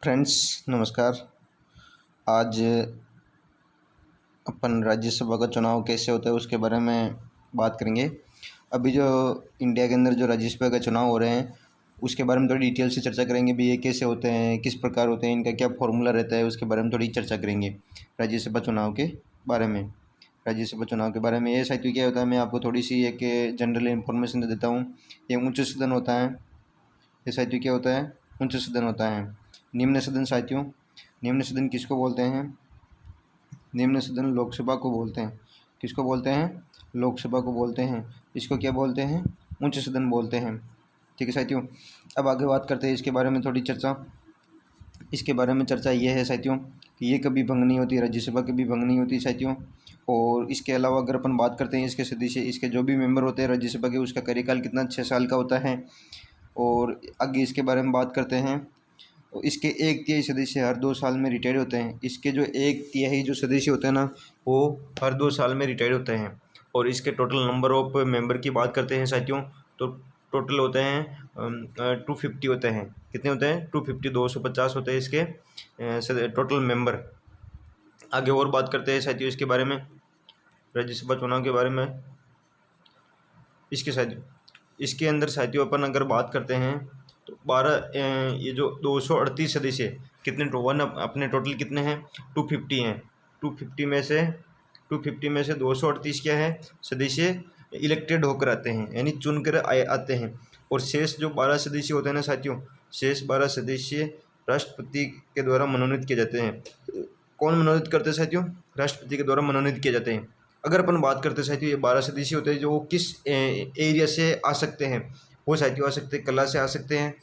Friends नमस्कार। आज अपन राज्यसभा का चुनाव कैसे होता है उसके बारे में बात करेंगे। अभी जो इंडिया के अंदर जो राज्यसभा का चुनाव हो रहे हैं उसके बारे में थोड़ी डिटेल से चर्चा करेंगे भी। ये कैसे होते हैं, किस प्रकार होते हैं, इनका क्या फॉर्मूला रहता है, उसके बारे में थोड़ी चर्चा करेंगे राज्यसभा चुनाव के बारे में। राज्यसभा चुनाव के बारे में ये साथियों क्या होता है, मैं आपको थोड़ी सी एक जनरल इन्फॉर्मेशन दे देता हूँ। ये उच्च सदन होता है। ये साथियों क्या होता है, उच्च सदन होता है। निम्न सदन साथियों, निम्न सदन किसको बोलते हैं? निम्न सदन लोकसभा को बोलते हैं। किसको बोलते हैं? लोकसभा को बोलते हैं। इसको क्या बोलते हैं? उच्च सदन बोलते हैं। ठीक है साथियों, अब आगे बात करते हैं इसके बारे में थोड़ी चर्चा। इसके बारे में चर्चा ये है साथियों कि ये कभी भंग नहीं होती, राज्यसभा कभी भंग नहीं होती साथियों। और इसके अलावा अगर अपन बात करते हैं इसके सदस्य, इसके जो भी मेंबर होते हैं राज्यसभा के, उसका कार्यकाल कितना 6 साल का होता है। और आगे इसके बारे में बात करते हैं तो इसके 1/3 सदस्य हर 2 साल में रिटायर होते हैं। इसके जो 1/3 जो सदस्य होते हैं ना, वो हर 2 साल में रिटायर होते हैं। और इसके टोटल नंबर ऑफ मेंबर की बात करते हैं साथियों, तो टोटल होते हैं 250 होते हैं। कितने होते हैं? 250, 250 होते हैं इसके टोटल मेंबर। आगे और बात करते हैं साथियों इसके बारे में, राज्यसभा चुनाव के बारे में। इसके साथियों, इसके अंदर साथियों अपन अगर बात करते हैं तो 12 ये जो 238 सदस्य कितने अपने टोटल कितने हैं? 250 हैं। 250 में से 238 क्या है? सदस्य इलेक्टेड होकर आते हैं, यानी चुन कर आते हैं। और शेष जो 12 सदस्य होते हैं ना साथियों, शेष 12 सदस्य राष्ट्रपति के द्वारा मनोनीत किए जाते हैं। कौन मनोनीत करते हैं साथियों? राष्ट्रपति के द्वारा मनोनीत किए जाते हैं। अगर अपन बात करते हैं साथियों, ये 12 सदस्य होते हैं जो किस एरिया से आ सकते हैं? वो साथियों आ सकते हैं, कला से आ सकते हैं,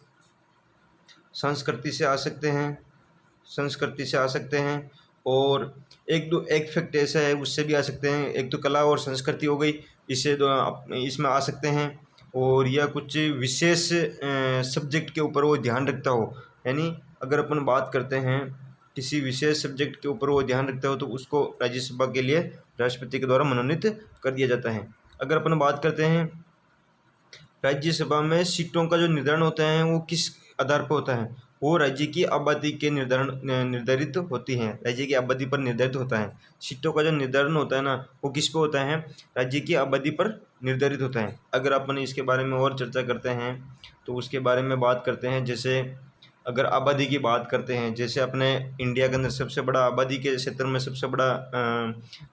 संस्कृति से आ सकते हैं, और एक फैक्ट ऐसा है उससे भी आ सकते हैं। एक तो कला और संस्कृति हो गई, इससे इसमें आ सकते हैं। और या कुछ विशेष सब्जेक्ट के ऊपर वो ध्यान रखता हो, यानी अगर अपन बात करते हैं किसी विशेष सब्जेक्ट के ऊपर वो ध्यान रखता हो तो उसको राज्यसभा के लिए राष्ट्रपति के द्वारा मनोनीत कर दिया जाता है। अगर अपन बात करते हैं राज्यसभा में सीटों का जो निर्धारण होता है वो किस आधार पर होता है? वो राज्य की आबादी के निर्धारित होती हैं। राज्य की आबादी पर निर्धारित होता है। सीटों का जो निर्धारण होता है ना, वो किस पे होता है? राज्य की आबादी पर निर्धारित होता है। अगर अपन इसके बारे में और चर्चा करते हैं तो उसके बारे में बात करते हैं। जैसे अगर आबादी की बात करते हैं, जैसे अपने इंडिया के अंदर सबसे बड़ा आबादी के क्षेत्र में सबसे बड़ा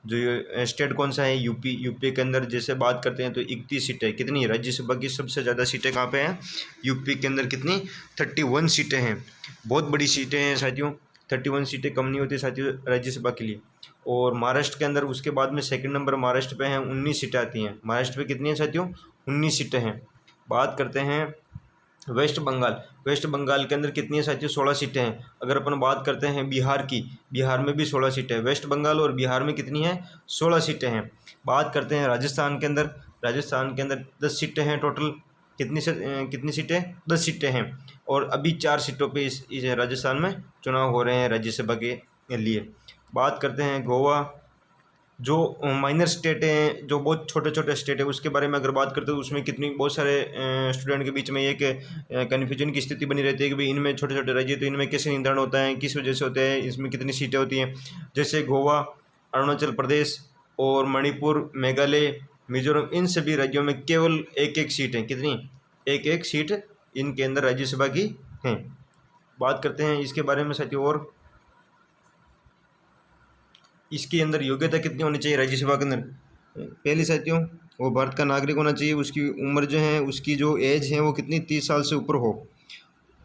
जो स्टेट कौन सा है? यूपी के अंदर जैसे बात करते हैं तो 31 सीटें। कितनी? राज्यसभा की सबसे ज़्यादा सीटें कहाँ पे हैं? यूपी के अंदर। कितनी? 31 सीटें हैं। बहुत बड़ी सीटें हैं साथियों, 31 सीटें कम नहीं होती साथियों राज्यसभा के लिए। और महाराष्ट्र के अंदर उसके बाद में सेकंड नंबर महाराष्ट्र पे हैं, 19 सीटें आती हैं। महाराष्ट्र पे कितनी हैं साथियों? 19 सीटें हैं। बात करते हैं वेस्ट बंगाल के अंदर कितनी है साथियों? 16 सीटें हैं। अगर अपन बात करते हैं बिहार की, बिहार में भी 16 सीटें हैं। वेस्ट बंगाल और बिहार में कितनी है? 16 सीटें हैं। बात करते हैं राजस्थान के अंदर, 10 सीटें हैं टोटल। कितनी सीटें? 10 सीटें हैं। और अभी 4 सीटों पे इस राजस्थान में चुनाव हो रहे हैं राज्यसभा के लिए। बात करते हैं गोवा, जो माइनर स्टेट हैं, जो बहुत छोटे छोटे स्टेट है, उसके बारे में अगर बात करते हैं तो उसमें कितनी बहुत सारे स्टूडेंट के बीच में एक कन्फ्यूजन की स्थिति बनी रहती है कि भाई इनमें छोटे छोटे राज्य तो इनमें कैसे निर्धारण होता है, किस वजह से होता है, इसमें कितनी सीटें होती हैं। जैसे गोवा, अरुणाचल प्रदेश और मणिपुर, मेघालय, मिजोरम, इन सभी राज्यों में केवल एक सीट है। कितनी? एक सीट इनके अंदर राज्यसभा की हैं। बात करते हैं इसके बारे में साथियों, और इसके अंदर योग्यता कितनी होनी चाहिए राज्यसभा के अंदर? पहली साथियों, वो भारत का नागरिक होना चाहिए। उसकी उम्र जो है, उसकी जो एज है वो कितनी? 30 साल से ऊपर हो।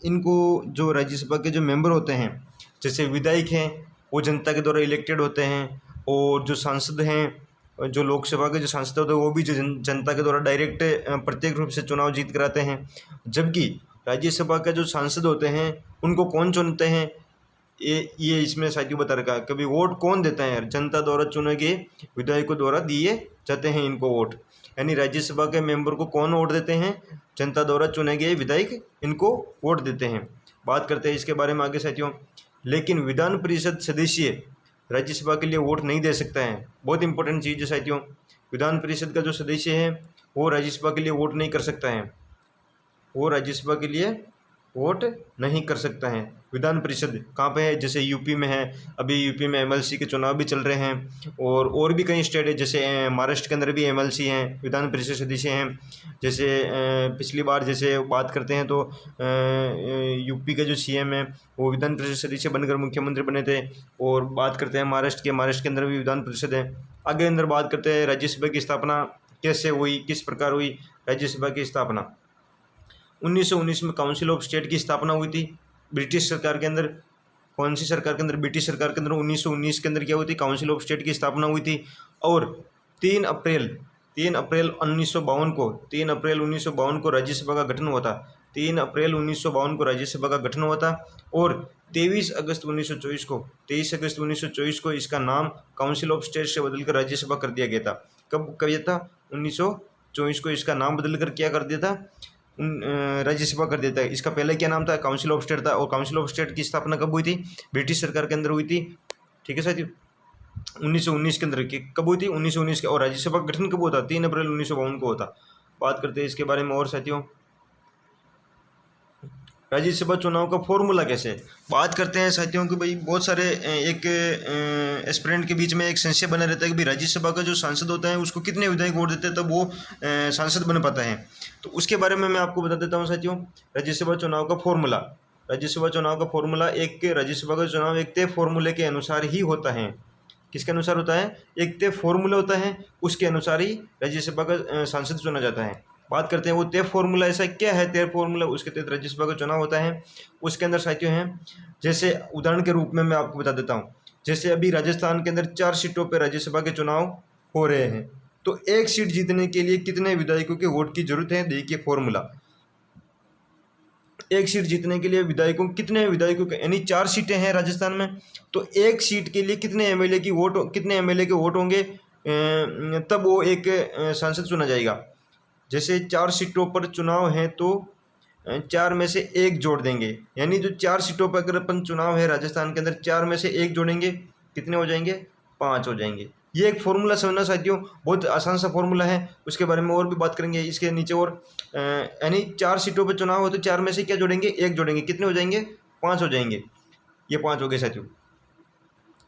इनको जो राज्यसभा के जो मेंबर होते हैं, जैसे विधायक हैं, वो जनता के द्वारा इलेक्टेड होते हैं। और जो सांसद हैं, जो लोकसभा के जो सांसद होते हैं, वो भी जो जनता के द्वारा डायरेक्ट प्रत्येक रूप से चुनाव जीत कराते हैं। जबकि राज्यसभा के जो सांसद होते हैं उनको कौन चुनते हैं? ये इसमें साथियों बता रखा है। कभी वोट कौन देता है? जनता द्वारा चुने गए विधायकों द्वारा दिए जाते हैं इनको वोट। यानी राज्यसभा के मेंबर को कौन वोट देते हैं? जनता द्वारा चुने गए विधायक इनको वोट देते हैं। बात करते हैं इसके बारे में आगे साथियों। लेकिन विधान परिषद सदस्य राज्यसभा के लिए वोट नहीं दे सकता है। बहुत इंपॉर्टेंट चीज़ है साथियों, विधान परिषद का जो सदस्य है वो राज्यसभा के लिए वोट नहीं कर सकता है। वो राज्यसभा के लिए वोट नहीं कर सकता है। विधान परिषद कहाँ पे है, जैसे यूपी में है, अभी यूपी में एमएलसी के चुनाव भी चल रहे हैं, और भी कई स्टेट है, जैसे महाराष्ट्र के अंदर भी एमएलसी हैं, विधान परिषद सदस्य हैं। जैसे पिछली बार जैसे बात करते हैं तो यूपी का जो सीएम है वो विधान परिषद सदस्य बनकर मुख्यमंत्री बने थे। और बात करते हैं महाराष्ट्र के अंदर भी विधान परिषद है। आगे अंदर बात करते हैं राज्यसभा की स्थापना कैसे हुई, किस प्रकार हुई राज्यसभा की स्थापना। 1919 में काउंसिल ऑफ स्टेट की स्थापना हुई थी ब्रिटिश सरकार के अंदर। कौन सी सरकार के अंदर? ब्रिटिश सरकार के अंदर 1919 के अंदर क्या हुई थी? काउंसिल ऑफ स्टेट की स्थापना हुई थी। और 3 अप्रैल 1952 को राज्यसभा का गठन हुआ था। 3 अप्रैल 1952 को राज्यसभा का गठन हुआ था। और 23 अगस्त 1924 को इसका नाम काउंसिल ऑफ स्टेट से बदलकर राज्यसभा कर दिया गया था। कब किया था? 1924 को इसका नाम बदलकर क्या कर दिया था? राज्यसभा कर देता है। इसका पहले क्या नाम था? काउंसिल ऑफ स्टेट था। और काउंसिल ऑफ स्टेट की स्थापना कब हुई थी? ब्रिटिश सरकार के अंदर हुई थी। ठीक है साथियों, 1919 के अंदर कब हुई थी? 1919 के। और राज्यसभा का गठन कब हुआ था? 3 अप्रैल 1952 को होता। बात करते हैं इसके बारे में और साथियों, राज्यसभा चुनाव का फॉर्मूला कैसे है। बात करते हैं साथियों कि भाई बहुत सारे एक एस्पिरेंट के बीच में एक संशय बना रहता है कि भाई राज्यसभा का जो सांसद होता है उसको कितने विधायक वोट देते हैं तब वो सांसद बन पाता है। तो उसके बारे में मैं आपको बता देता हूँ साथियों। राज्यसभा चुनाव का फॉर्मूला एक राज्यसभा का चुनाव एक तय फॉर्मूले के अनुसार ही होता है। किसके अनुसार होता है? एक तय फॉर्मूला होता है, उसके अनुसार ही राज्यसभा का सांसद चुना जाता है। बात करते हैं वो तय फॉर्मूला ऐसा क्या है? तय फॉर्मूला उसके तहत राज्यसभा का चुनाव होता है। उसके अंदर साथियों हैं, जैसे उदाहरण के रूप में मैं आपको बता देता हूँ। जैसे अभी राजस्थान के अंदर 4 सीटों पर राज्यसभा के चुनाव हो रहे हैं, तो एक सीट जीतने के लिए कितने विधायकों के वोट की जरूरत है? देखिए फॉर्मूला, एक सीट जीतने के लिए कितने विधायकों के, यानी 4 सीटें हैं राजस्थान में, तो एक सीट के लिए कितने एमएलए के वोट होंगे, तब वो एक सांसद चुना जाएगा। जैसे 4 सीटों पर चुनाव है तो 4 में से 1 जोड़ देंगे, यानी जो 4 सीटों पर अगर अपन चुनाव है राजस्थान के अंदर, 4 में से 1 जोड़ेंगे, कितने हो जाएंगे? 5 हो जाएंगे। ये एक फॉर्मूला समझना साथियों, बहुत आसान सा फॉर्मूला है। उसके बारे में और भी बात करेंगे इसके नीचे। और यानी 4 सीटों पर चुनाव हो तो 4 में से क्या जोड़ेंगे? 1 जोड़ेंगे, कितने हो जाएंगे? 5 हो जाएंगे। ये 5 हो गए साथियों।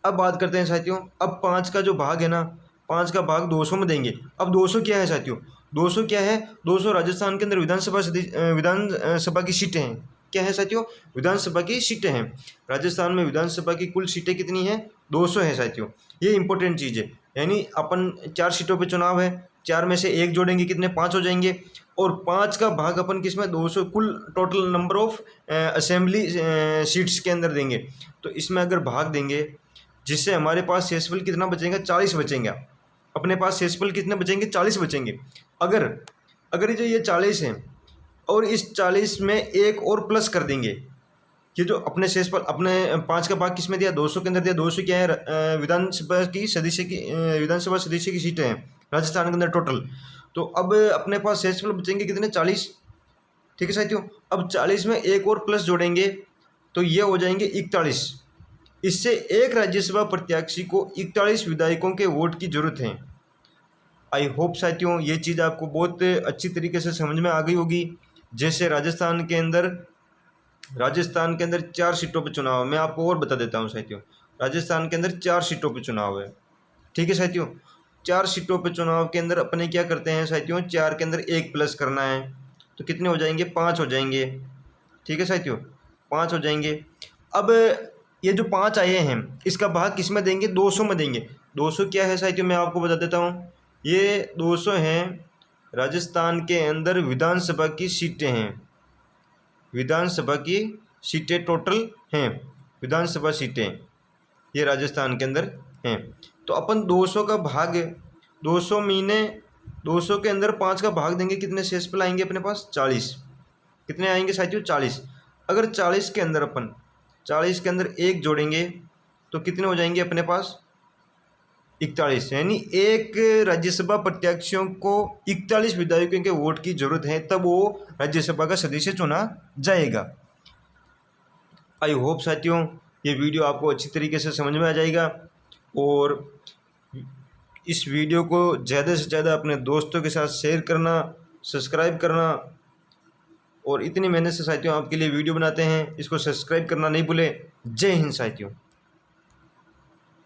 अब बात करते हैं साथियों, अब 5 का जो भाग है ना, 5 का भाग 200 में देंगे। अब 200 क्या है साथियों? 200 क्या है? 200 राजस्थान के अंदर विधानसभा की सीटें हैं। क्या है साथियों? विधानसभा की सीटें हैं। राजस्थान में विधानसभा की कुल सीटें कितनी हैं? 200 है साथियों। ये इंपॉर्टेंट चीज़ है। यानी अपन 4 सीटों पे चुनाव है, 4 में से 1 जोड़ेंगे, कितने? 5 हो जाएंगे। और 5 का भाग अपन किस में? 200 कुल total number of assembly seats के अंदर देंगे। तो इसमें अगर भाग देंगे, जिससे हमारे पास शेषफल कितना बचेगा? 40 बचेंगे। अपने पास शेषफल कितने बचेंगे? 40 बचेंगे। अगर जो ये 40 हैं और इस 40 में एक और प्लस कर देंगे, ये जो अपने शेषफल, अपने 5 का भाग किस में दिया? 200 के अंदर दिया। 200 क्या है? विधानसभा सदस्य की सीटें हैं राजस्थान के अंदर टोटल। तो अब अपने पास शेषफल बचेंगे कितने? 40। ठीक है साथियों, अब 40 में एक और प्लस जोड़ेंगे तो ये हो जाएंगे 41। इससे एक राज्यसभा प्रत्याशी को 41 विधायकों के वोट की जरूरत है। आई होप साथियों ये चीज़ आपको बहुत अच्छी तरीके से समझ में आ गई होगी। जैसे राजस्थान के अंदर 4 सीटों पर चुनाव है। मैं आपको और बता देता हूँ साथियों, राजस्थान के अंदर 4 सीटों पर चुनाव है। ठीक है साथियों, 4 सीटों पर चुनाव के अंदर अपने क्या करते हैं साथियों? 4 के अंदर 1 प्लस करना है, तो कितने हो जाएंगे? 5 हो जाएंगे। ठीक है साथियों, 5 हो जाएंगे। अब ये जो 5 आए हैं इसका भाग किस में देंगे? 200 में देंगे। 200 क्या है साथियों? मैं आपको बता देता हूँ। ये 200 हैं राजस्थान के अंदर विधानसभा की सीटें हैं। विधानसभा की सीटें टोटल हैं, विधानसभा सीटें ये राजस्थान के अंदर हैं। तो अपन 200 का भाग 200 के अंदर 5 का भाग देंगे, कितने शेषफल आएंगे अपने पास? 40। कितने आएंगे साथियों? 40। अगर 40 के अंदर 1 जोड़ेंगे तो कितने हो जाएंगे अपने पास? 41। यानी एक राज्यसभा प्रत्याशियों को 41 विधायकों के वोट की जरूरत है, तब वो राज्यसभा का सदस्य चुना जाएगा। आई होप साथियों ये वीडियो आपको अच्छी तरीके से समझ में आ जाएगा। और इस वीडियो को ज़्यादा से ज़्यादा अपने दोस्तों के साथ शेयर करना, सब्सक्राइब करना और इतनी मेहनत से साथियों आपके लिए वीडियो बनाते हैं। इसको सब्सक्राइब करना नहीं भूलें। जय हिंद साथियों।